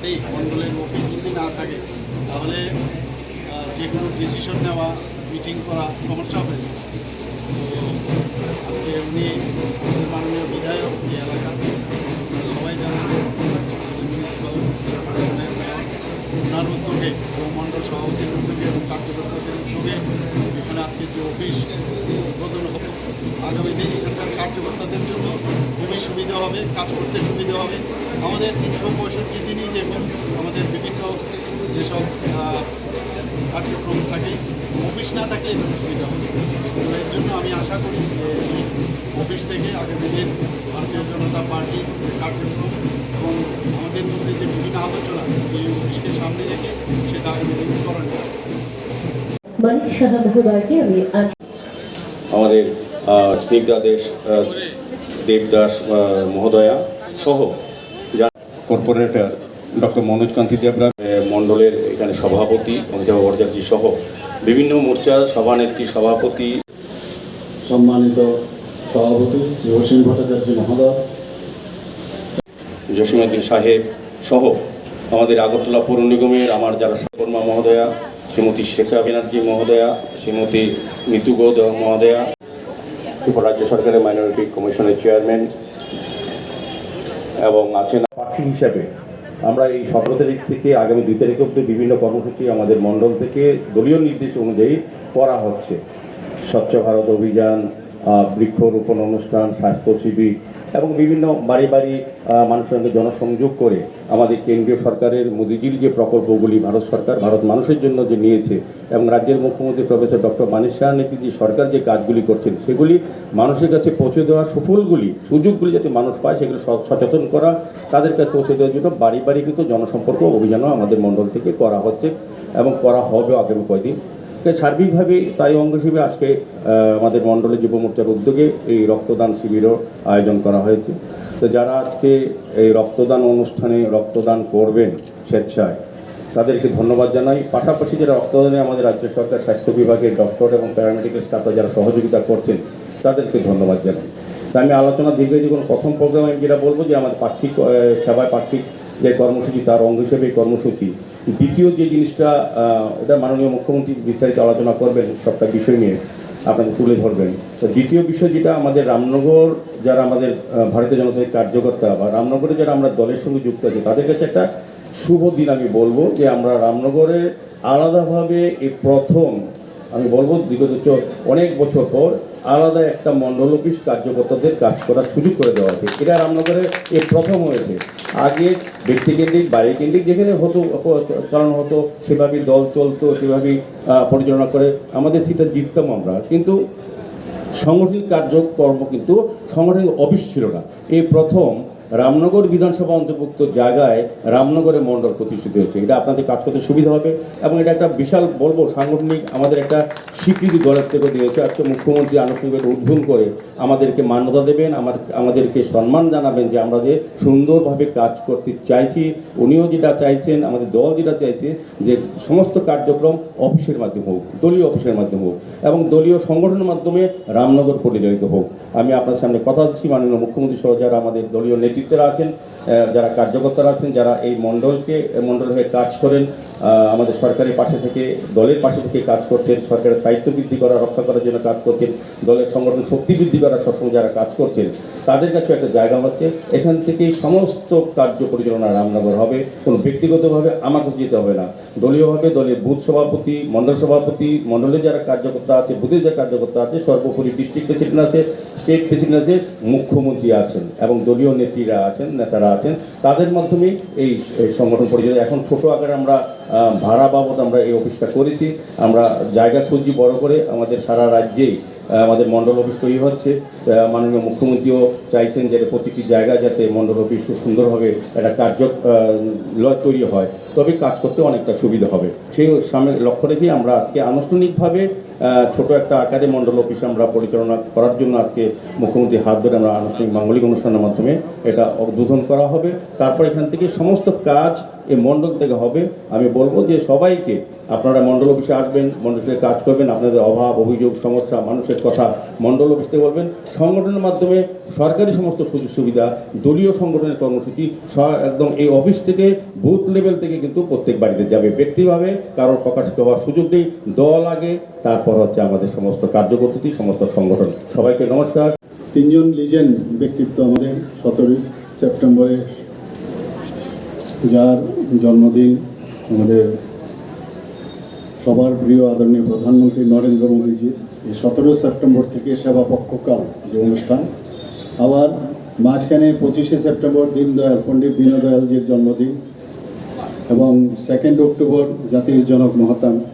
থাকতেই মণ্ডলের অফিস যদি না থাকে তাহলে যে কোনো ডিসিশন নেওয়া মিটিং করা সমস্যা হবে। তো আজকে উনি মাননীয় বিধায়ক এই এলাকার সবাই জানেন, মিউনিসিপ্যাল ওনার উদ্যোগে এবং মণ্ডল সভাপতির উদ্যোগে এবং কার্যকর্তাদের উদ্যোগে এখানে আজকে যে অফিস উদ্বোধন হবে, আগামী দিন এখানকার কার্যকর্তাদের জন্য খুবই সুবিধা হবে, কাজ করতে সুবিধা হবে। আমাদের 365 দিনই দেখুন আমাদের বিভিন্ন যেসব কার্যক্রম থাকে, অফিস না থাকলে একটু সুবিধা হবে। এর জন্য আমি আশা করি যে এই অফিস থেকে আগামী দিন ভারতীয় জনতা পার্টির কার্যক্রম এবং আমাদের মধ্যে যে বিভিন্ন আলোচনা এই অফিসকে সামনে রেখে সেটা আগামী দিন করানো যাবে। আমাদের স্নিগ্ধা দেবদাস মহোদয়া সহ কর্পোরেটর ডক্টর মনোজ কান্তি দেবরা, মণ্ডলের এখানে সভাপতি অমিতাভ ভট্টাচার্য সহ বিভিন্ন মোর্চার সভানেত্রী, সভাপতি, সম্মানিত সভাপতি শ্রী অসীম ভট্টাচার্য মহোদয়, জসিমউদ্দিন সাহেব সহ আমাদের আগরতলা পৌর নিগমের আমার যারা কর্মা মহোদয়া, শ্রীমতী শেখা ব্যানার্জি মহোদয়া, শ্রীমতী মিতু গৌদ মহোদয়া, ত্রিপুরা রাজ্য সরকারের মাইনরিটি কমিশনের চেয়ারম্যান এবং আছেন পাখি হিসাবে আমরা এই 17 তারিখ থেকে আগামী 2 তারিখ অবধি বিভিন্ন কর্মসূচি আমাদের মণ্ডল থেকে দলীয় নির্দেশ অনুযায়ী করা হচ্ছে। স্বচ্ছ ভারত অভিযান, বৃক্ষরোপণ অনুষ্ঠান, স্বাস্থ্য শিবির এবং বিভিন্ন বাড়ি বাড়ি মানুষের সঙ্গে জনসংযোগ করে আমাদের কেন্দ্রীয় সরকারের মোদিজির যে প্রকল্পগুলি ভারত সরকার ভারত মানুষের জন্য যে নিয়েছে এবং রাজ্যের মুখ্যমন্ত্রী প্রফেসর ডক্টর মানিক সাহার নেতৃত্বে সরকার যে কাজগুলি করছেন সেগুলি মানুষের কাছে পৌঁছে দেওয়ার সুফলগুলি, সুযোগগুলি যাতে মানুষ পায় সেগুলো সচেতন করা, তাদের কাছে পৌঁছে দেওয়ার জন্য বাড়ি বাড়ি কিন্তু জনসম্পর্ক অভিযানও আমাদের মণ্ডল থেকে করা হচ্ছে এবং করা হবে আগামী কয়েকদিন। সার্বিকভাবে তাই অঙ্গ হিসেবে আজকে আমাদের মণ্ডলের যুব মোর্চার উদ্যোগে এই রক্তদান শিবিরও আয়োজন করা হয়েছে। তো যারা আজকে এই রক্তদান অনুষ্ঠানে রক্তদান করবেন স্বেচ্ছায় তাদেরকে ধন্যবাদ জানাই। পাশাপাশি যারা রক্তদানে আমাদের রাজ্য সরকার স্বাস্থ্য বিভাগের ডক্টর এবং প্যারামেডিক্যাল স্টাফরা যারা সহযোগিতা করছেন তাদেরকে ধন্যবাদ জানাই। তাই আমি আলোচনা দীর্ঘায়িত কোনো প্রথম প্রোগ্রামে আমি যেটা বলবো যে আমাদের পাক্ষিক সেবায় পাক্ষিক যে কর্মসূচি তার অঙ্গ হিসেবে এই কর্মসূচি। দ্বিতীয় যে জিনিসটা এটা মাননীয় মুখ্যমন্ত্রী বিস্তারিত আলোচনা করবেন, সবটা বিষয় নিয়ে আপনাদের তুলে ধরবেন। তো দ্বিতীয় বিষয় যেটা আমাদের রামনগর যারা আমাদের ভারতীয় জনতা কার্যকর্তা বা রামনগরে যারা আমরা দলের সঙ্গে যুক্ত আছে তাদের কাছে একটা শুভ দিন আমি বলবো যে আমরা রামনগরে আলাদাভাবে এই প্রথম আমি বলবো বিগত অনেক বছর পর আলাদা একটা মণ্ডল অফিস কার্যকর্তাদের কাজ করার সুযোগ করে দেওয়া হয়েছে। এটা রামনগরে এই প্রথম হয়েছে। আগে ব্যক্তিকেন্দ্রিক বাড়ি কেন্দ্রিক যেখানে হতো কারণ হতো সেভাবেই দল চলতো, সেভাবেই পরিচালনা করে আমাদের সেটা জিততাম আমরা, কিন্তু সাংগঠনিক কার্যকর্ম কিন্তু সাংগঠনিক অফিস ছিল না। এই প্রথম রামনগর বিধানসভা অন্তর্ভুক্ত জায়গায় রামনগরে মণ্ডল প্রতিষ্ঠিত হচ্ছে। এটা আপনাদের কাজ করতে সুবিধা হবে এবং এটা একটা বিশাল বলবো সাংগঠনিক আমাদের একটা স্বীকৃতি দলের থেকে দিয়েছে। আজকে মুখ্যমন্ত্রী আনুষ্ঠানিকভাবে উদ্বোধন করে আমাদেরকে মান্যতা দেবেন, আমাদেরকে সম্মান জানাবেন যে আমরা যে সুন্দরভাবে কাজ করতে চাইছি, উনিও যেটা চাইছেন, আমাদের দল যেটা চাইছে যে সমস্ত কার্যক্রম অফিসের মাধ্যমে হোক, দলীয় অফিসের মাধ্যমে হোক এবং দলীয় সংগঠনের মাধ্যমে রামনগর পরিচালিত হোক। আমি আপনার সামনে কথা দিচ্ছি মাননীয় মুখ্যমন্ত্রী সহ যারা আমাদের দলীয় নেতৃত্বরা আছেন, যারা কার্যকর্তারা আছেন, যারা এই মণ্ডল হয়ে কাজ করেন, আমাদের সরকারের পাশে থেকে দলের পাশে থেকে কাজ করছেন, সরকারের দায়িত্ব বৃদ্ধি করা রক্ষা করার জন্য কাজ করছেন, দলের সংগঠন শক্তি বৃদ্ধি করার সবসময় যারা কাজ করছেন তাদের কাছে একটা জায়গা হচ্ছে এখান থেকেই সমস্ত কার্য পরিচালনা রামনগর হবে। কোনো ব্যক্তিগতভাবে আমাকে যেতে হবে না, দলীয়ভাবে দলের বুথ সভাপতি, মণ্ডল সভাপতি, মণ্ডলের যারা কার্যকর্তা আছে, বুথের যারা কার্যকর্তা আছে, সর্বোপরি ডিস্ট্রিক্ট প্রেসিডেন্ট আছে, স্টেট প্রেসিডেন্ট আছে, মুখ্যমন্ত্রী আছেন এবং দলীয় নেত্রীরা আছেন, নেতারা আছেন, তাদের মাধ্যমে এই সংগঠন পরিচালনা। এখন ছোট আকারে আমরা ভাড়া বাবদ আমরা এই অফিসটা করেছি। আমরা জায়গা খুঁজছি বড় করে, আমাদের সারা রাজ্যেই আমাদের মণ্ডল অফিস তৈরি হচ্ছে। মাননীয় মুখ্যমন্ত্রীও চাইছেন যে প্রতিটি জায়গায় যাতে মণ্ডল অফিস সুন্দরভাবে একটা কার্যলয় তৈরি হয়, তবে কাজ করতে অনেকটা সুবিধা হবে। সেই সামনে লক্ষ্য রেখে আমরা আজকে আনুষ্ঠানিকভাবে ছোট একটা আকারে মণ্ডল অফিস আমরা পরিচালনা করার জন্য আজকে মুখ্যমন্ত্রীর হাত ধরে আমরা আনুষ্ঠানিক মাঙ্গলিক অনুষ্ঠানের মাধ্যমে এটা উদ্বোধন করা হবে। তারপর এখান থেকে সমস্ত কাজ এই মণ্ডল থেকে হবে। আমি বলবো যে সবাইকে আপনারা মণ্ডল অফিসে আসবেন, মণ্ডলে কাজ করবেন, আপনাদের অভাব অভিযোগ সমস্যা মানুষের কথা মণ্ডল অফিস থেকে বলবেন। সংগঠনের মাধ্যমে সরকারি সমস্ত সুযোগ সুবিধা, দলীয় সংগঠনের কর্মসূচি একদম এই অফিস থেকে বুথ লেভেল থেকে কিন্তু প্রত্যেক বাড়িতে যাবে। ব্যক্তিভাবে কারোর প্রকাশিত হওয়ার সুযোগ নেই, দল আগে, তারপর হচ্ছে আমাদের সমস্ত কার্যপদ্ধতি, সমস্ত সংগঠন। সবাইকে নমস্কার। তিনজন লিজেন্ড ব্যক্তিত্ব আমাদের 17 সেপ্টেম্বরে, যার জন্মদিন আমাদের সবার প্রিয় আদরণীয় প্রধানমন্ত্রী নরেন্দ্র মোদীজির। এই 17 সেপ্টেম্বর থেকে সেবা পক্ষকাল যে অনুষ্ঠান, আবার মাঝখানে 25শে সেপ্টেম্বর পণ্ডিত দীনদয়ালজির জন্মদিন, এবং 2 অক্টোবর জাতির জনক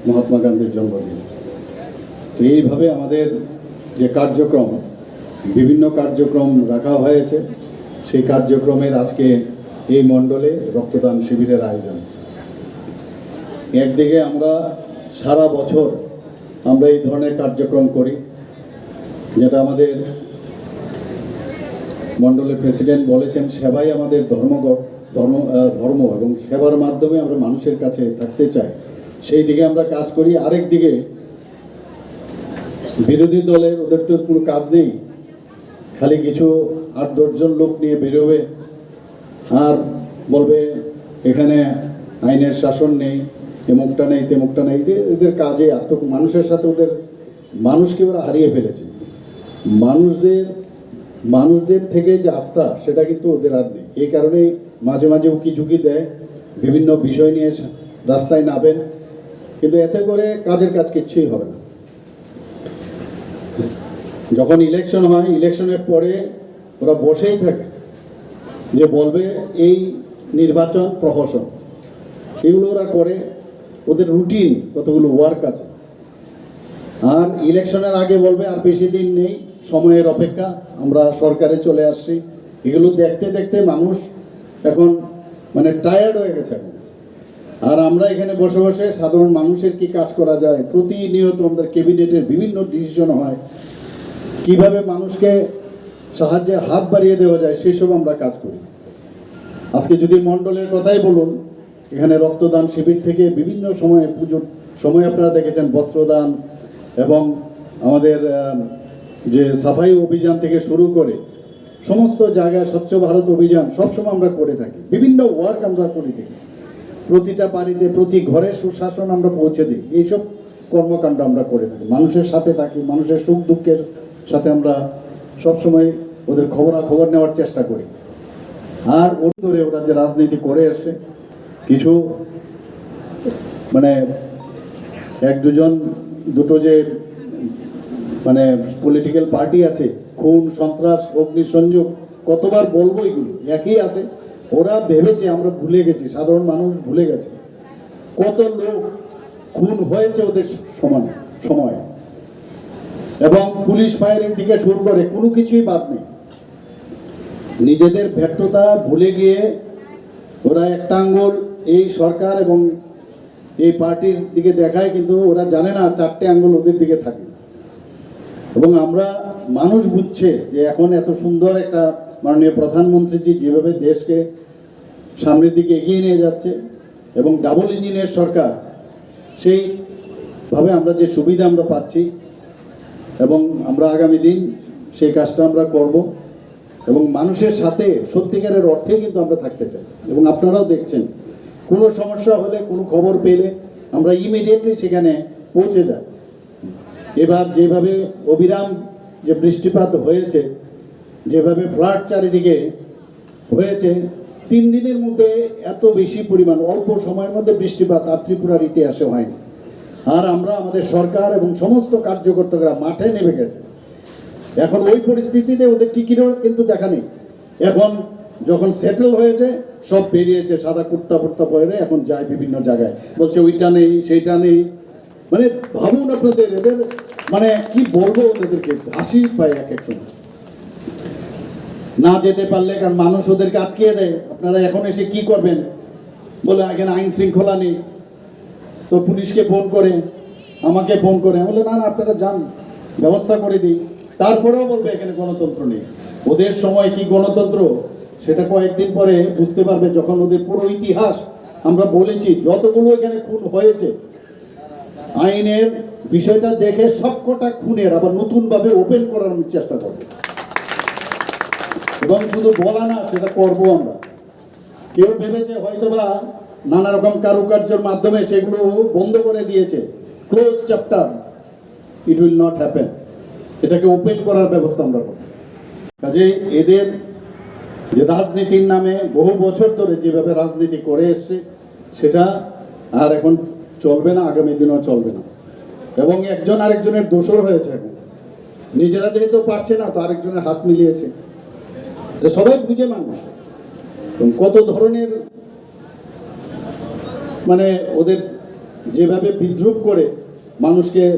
মহাত্মা গান্ধীর জন্মদিন। তো এইভাবে আমাদের যে কার্যক্রম, বিভিন্ন কার্যক্রম রাখা হয়েছে, সেই কার্যক্রমের আজকে এই মণ্ডলে রক্তদান শিবিরের আয়োজন। একদিকে আমরা সারা বছর আমরা এই ধরনের কার্যক্রম করি, যেটা আমাদের মণ্ডলের প্রেসিডেন্ট বলেছেন, সেবাই আমাদের ধর্ম এবং সেবার মাধ্যমে আমরা মানুষের কাছে থাকতে চাই, সেই দিকে আমরা কাজ করি। আরেক দিকে বিরোধী দলের ওদের তো কোনো কাজ নেই, খালি কিছু 8-10 জন লোক নিয়ে বেরোবে আর বলবে এখানে আইনের শাসন নেই, এমুকটা নেই তেমুকটা নেই। এদের কাজে মানুষের সাথে মানুষকে ওরা হারিয়ে ফেলেছে। মানুষদের থেকে যে আস্থা, সেটা কিন্তু ওদের আর নেই। এই কারণেই মাঝে মাঝে উকি ঝুঁকি দেয়, বিভিন্ন বিষয় নিয়ে রাস্তায় নামেন, কিন্তু এতে করে কাজের কাজ কিচ্ছুই হবে না। যখন ইলেকশন হয়, ইলেকশনের পরে ওরা বসেই থাকে, যে বলবে এই নির্বাচন প্রহসন, এগুলো ওরা করে, ওদের রুটিন কতগুলো ওয়ার্ক আছে। আর ইলেকশনের আগে বলবে আর বেশি দিন নেই, সময়ের অপেক্ষা, আমরা সরকারে চলে আসছি। এগুলো দেখতে দেখতে মানুষ এখন টায়ার্ড হয়ে গেছে এখন। আর আমরা এখানে বসে বসে সাধারণ মানুষের কি কাজ করা যায়, প্রতিনিয়ত আমাদের ক্যাবিনেটের বিভিন্ন ডিসিশন হয়, কিভাবে মানুষকে সাহায্যের হাত বাড়িয়ে দেওয়া যায়, সেসব আমরা কাজ করি। আজকে যদি মণ্ডলের কথাই বলুন, এখানে রক্তদান শিবির থেকে বিভিন্ন সময়ে, পুজোর সময় আপনারা দেখেছেন বস্ত্রদান, এবং আমাদের যে সাফাই অভিযান থেকে শুরু করে সমস্ত জায়গায় স্বচ্ছ ভারত অভিযান সবসময় আমরা করে থাকি। বিভিন্ন ওয়ার্ক আমরা করে থাকি, প্রতিটা বাড়িতে প্রতি ঘরে সুশাসন আমরা পৌঁছে দিই। এইসব কর্মকাণ্ড আমরা করে থাকি, মানুষের সাথে থাকি, মানুষের সুখ দুঃখের সাথে আমরা সবসময় ওদের খবরাখবর নেওয়ার চেষ্টা করি। আর ওর ধরে ওরা যে রাজনীতি করে এসছে, কিছু 1-2 যে পলিটিক্যাল পার্টি আছে, খুন সন্ত্রাস অগ্নিসংযোগ, কতবার বলবো, এগুলো একই আছে। ওরা ভেবেছে আমরা ভুলে গেছি, সাধারণ মানুষ ভুলে গেছে কত লোক খুন হয়েছে ওদের সময়, এবং পুলিশ ফায়ারিং থেকে শুরু করে কোনো কিছুই বাদ নেই। নিজেদের ব্যর্থতা ভুলে গিয়ে ওরা একটা আঙ্গুল এই সরকার এবং এই পার্টির দিকে দেখায়, কিন্তু ওরা জানে না 4টে আঙ্গুল ওদের দিকে থাকে। এবং আমরা মানুষ বুঝছে যে এখন এত সুন্দর একটা মাননীয় প্রধানমন্ত্রীজি যেভাবে দেশকে সামনের দিকে এগিয়ে নিয়ে যাচ্ছে, এবং ডাবল ইঞ্জিনের সরকার, সেইভাবে আমরা যে সুবিধা আমরা পাচ্ছি, এবং আমরা আগামী দিন সেই কাজটা আমরা করব, এবং মানুষের সাথে সত্যিকারের অর্থে কিন্তু আমরা থাকতে চাই। এবং আপনারাও দেখছেন, কোনো সমস্যা হলে, কোনো খবর পেলে আমরা ইমিডিয়েটলি সেখানে পৌঁছে যাই। এবার যেভাবে অবিরাম যে বৃষ্টিপাত হয়েছে, যেভাবে ফ্লাড চারিদিকে হয়েছে, 3 দিনের মধ্যে এত বেশি পরিমাণ, অল্প সময়ের মধ্যে বৃষ্টিপাত আর ত্রিপুরার ইতিহাসে হয়নি। আর আমরা, আমাদের সরকার এবং সমস্ত কার্যকর্তারা মাঠে নেমে গেছে। এখন ওই পরিস্থিতিতে ওদের টিকিটও কিন্তু দেখা নেই। এখন যখন সেটেল হয়েছে, সব বেরিয়েছে, সাদা কুর্তা ফুর্তা পরে এখন যায় বিভিন্ন জায়গায়, বলছে ওইটা নেই সেইটা নেই। ভাবুন আপনাদের, এদের কি বলবো, ওদেরকে হাসি পায় এক একটা। না যেতে পারলে, কারণ মানুষ ওদেরকে আটকিয়ে দেয়, আপনারা এখন এসে কি করবেন, বলে এখানে আইন শৃঙ্খলা নেই। তো পুলিশকে ফোন করে, আমাকে ফোন করে, বলে না আপনারা যান, ব্যবস্থা করে দিই। তারপরেও বলবে এখানে গণতন্ত্র নেই। ওদের সময় কি গণতন্ত্র, সেটা কয়েকদিন পরে বুঝতে পারবে, যখন ওদের পুরো ইতিহাস আমরা বলেছি, যতগুলো এখানে খুন হয়েছে আইনের বিষয়টা দেখে সবকটা খুনের আবার নতুনভাবে ওপেন করার আমি চেষ্টা করব এবং শুধু বলা না, সেটা করবো আমরা। কেউ ভেবেছে হয়তোবা নানা রকম কারুকার্যের মাধ্যমে সেগুলো বন্ধ করে দিয়েছে, close chapter, it will not happen. এটাকে ওপেন করার ব্যবস্থা আমরা করব। কাজে এদের যে রাজনীতির নামে বহু বছর ধরে যেভাবে রাজনীতি করে এসছে সেটা আর এখন চলবে না, আগামী দিনও চলবে না। এবং একজন আরেকজনের দোষর হয়েছে। এখন নিজেরা যেহেতু পারছে না, তো আরেকজনের হাত মিলিয়েছে। তো সবাই বুঝে মানুষ এবং কত ধরনের মানে ওদের যেভাবে বিদ্রুপ করে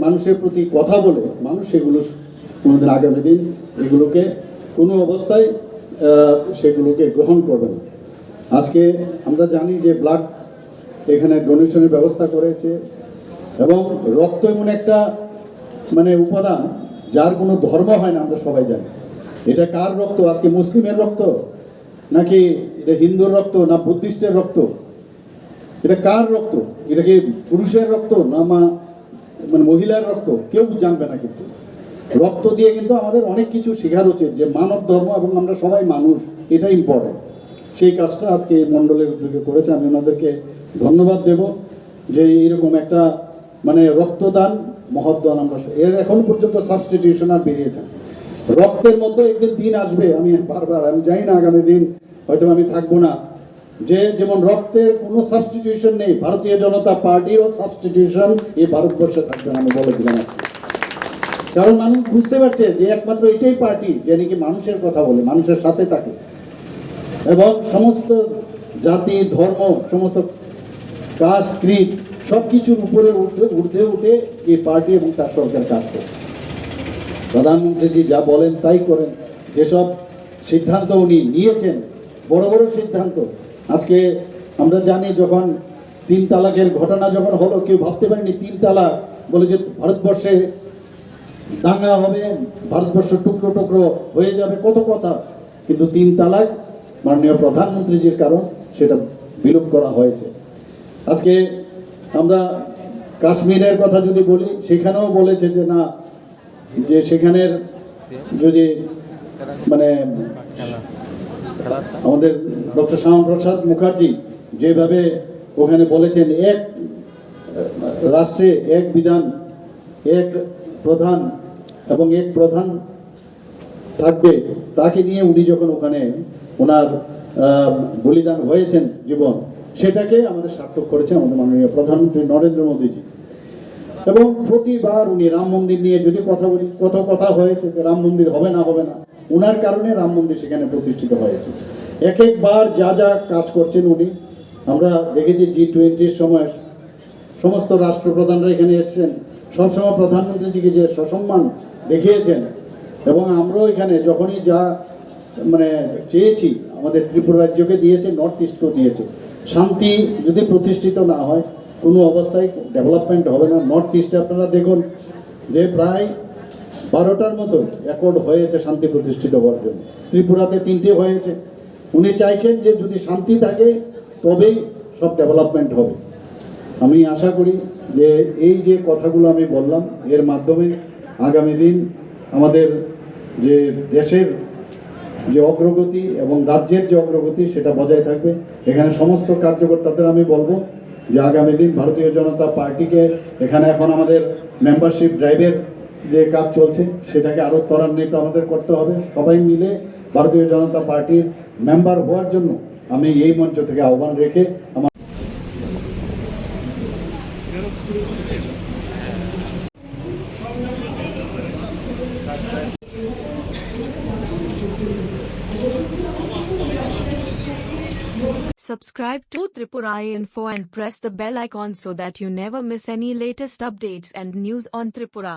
মানুষের প্রতি কথা বলে, মানুষ সেগুলো কোনোদিন আগামী দিন এগুলোকে কোনো অবস্থায় সেগুলোকে গ্রহণ করবে না। আজকে আমরা জানি যে ব্লাড এখানে ডোনেশনের ব্যবস্থা করেছে এবং রক্ত এমন একটা মানে উপাদান যার কোনো ধর্ম হয় না, আমরা সবাই জানি। এটা কার রক্ত? আজকে মুসলিমের রক্ত নাকি এটা হিন্দুর রক্ত না বুদ্ধিস্টের রক্ত? এটা কার রক্ত? এটা কি পুরুষের রক্ত না মানে মহিলার রক্ত? কেউ জানবে না। কিন্তু রক্ত দিয়ে কিন্তু আমাদের অনেক কিছু শেখার উচিত, যে মানব ধর্ম এবং আমরা সবাই মানুষ, এটা ইম্পর্টেন্ট। সেই কাজটা আজকে এই মণ্ডলের উদ্যোগে করেছে। আমি ওনাদেরকে ধন্যবাদ দেব যে এইরকম একটা মানে রক্তদান মহৎদান আমরা এর এখন পর্যন্ত সাবস্টিটিউশন আর বেরিয়েছে। রক্তের মধ্যে একদিন দিন আসবে, আমি জানি না আগামী দিন হয়তো আমি থাকবো না, যে যেমন রক্তের কোনো সাবস্টিটিউশন নেই, ভারতীয় জনতা পার্টিরও সাবস্টিটিউশন এই ভারতবর্ষে থাকবে না, আমি বলে দিলাম। কারণ মানুষ বুঝতে পারছে যে একমাত্র এটাই পার্টি যে নাকি মানুষের কথা বলে, মানুষের সাথে থাকে এবং সমস্ত জাতি ধর্ম সমস্ত কাস্ট ক্রিড সব কিছুর উপরে উঠে উঠে এই পার্টি এবং তার সরকার কাজ করে। প্রধানমন্ত্রীজি যা বলেন তাই করেন। যেসব সিদ্ধান্ত উনি নিয়েছেন, বড় বড় সিদ্ধান্ত, আজকে আমরা জানি যখন 3 তালাকের ঘটনা যখন হলো, কেউ ভাবতে পারেনি 3 তালাক বলে যে ভারতবর্ষে দাঙ্গা হবে, ভারতবর্ষ টুকরো টুকরো হয়ে যাবে, কত কথা। কিন্তু 3 তালাক মাননীয় প্রধানমন্ত্রীজির কারণ সেটা বিলোপ করা হয়েছে। আজকে আমরা কাশ্মীরের কথা যদি বলি, সেখানেও বলেছে যে না, যে সেখানের যদি মানে আমাদের ডক্টর শ্যামাপ্রসাদ মুখার্জি যেভাবে ওখানে বলেছেন, এক রাষ্ট্রে এক বিধান, এক প্রধান এবং এক প্রধান থাকবে, তাকে নিয়ে উনি যখন ওখানে ওনার বলিদান হয়েছেন জীবন, সেটাকে আমাদের সার্থক করেছে আমাদের মাননীয় প্রধানমন্ত্রী নরেন্দ্র মোদীজি। এবং প্রতিবার উনি রাম মন্দির নিয়ে যদি কথা বলি, কত কথা হয়েছে যে রাম মন্দির হবে না হবে না, ওনার কারণে রাম মন্দির সেখানে প্রতিষ্ঠিত হয়েছে। এক একবার যা যা কাজ করছেন উনি, আমরা দেখেছি G20 সময় সমস্ত রাষ্ট্রপ্রধানরা এখানে এসেছেন, সবসময় প্রধানমন্ত্রীজিকে যে সসম্মান দেখিয়েছেন। এবং আমরাও এখানে যখনই যা মানে চেয়েছি, আমাদের ত্রিপুরা রাজ্যকে দিয়েছে, নর্থ ইস্টকেও দিয়েছে। শান্তি যদি প্রতিষ্ঠিত না হয়, কোনো অবস্থায় ডেভেলপমেন্ট হবে না। নর্থ ইস্টে আপনারা দেখুন যে প্রায় 12টার মতো অ্যাকর্ড হয়েছে শান্তি প্রতিষ্ঠিত হওয়ার জন্য, ত্রিপুরাতে 3টে হয়েছে। উনি চাইছেন যে যদি শান্তি থাকে তবেই সব ডেভেলপমেন্ট হবে। আমি আশা করি যে এই যে কথাগুলো আমি বললাম, এর মাধ্যমে আগামী দিন আমাদের যে দেশের যে অগ্রগতি এবং রাজ্যের যে অগ্রগতি সেটা বজায় থাকবে। এখানে সমস্ত কার্যকর্তাদের আমি বলবো যে আগামী দিন ভারতীয় জনতা পার্টিকে এখানে এখন আমাদের মেম্বারশিপ ড্রাইভের যে কাজ চলছে সেটাকে আরও ত্বরান্বিত আমাদের করতে হবে। সবাই মিলে ভারতীয় জনতা পার্টির মেম্বার হওয়ার জন্য আমি এই মঞ্চ থেকে আহ্বান রেখে আমার Subscribe to Tripura Info and press the bell icon so that you never miss any latest updates and news on Tripura.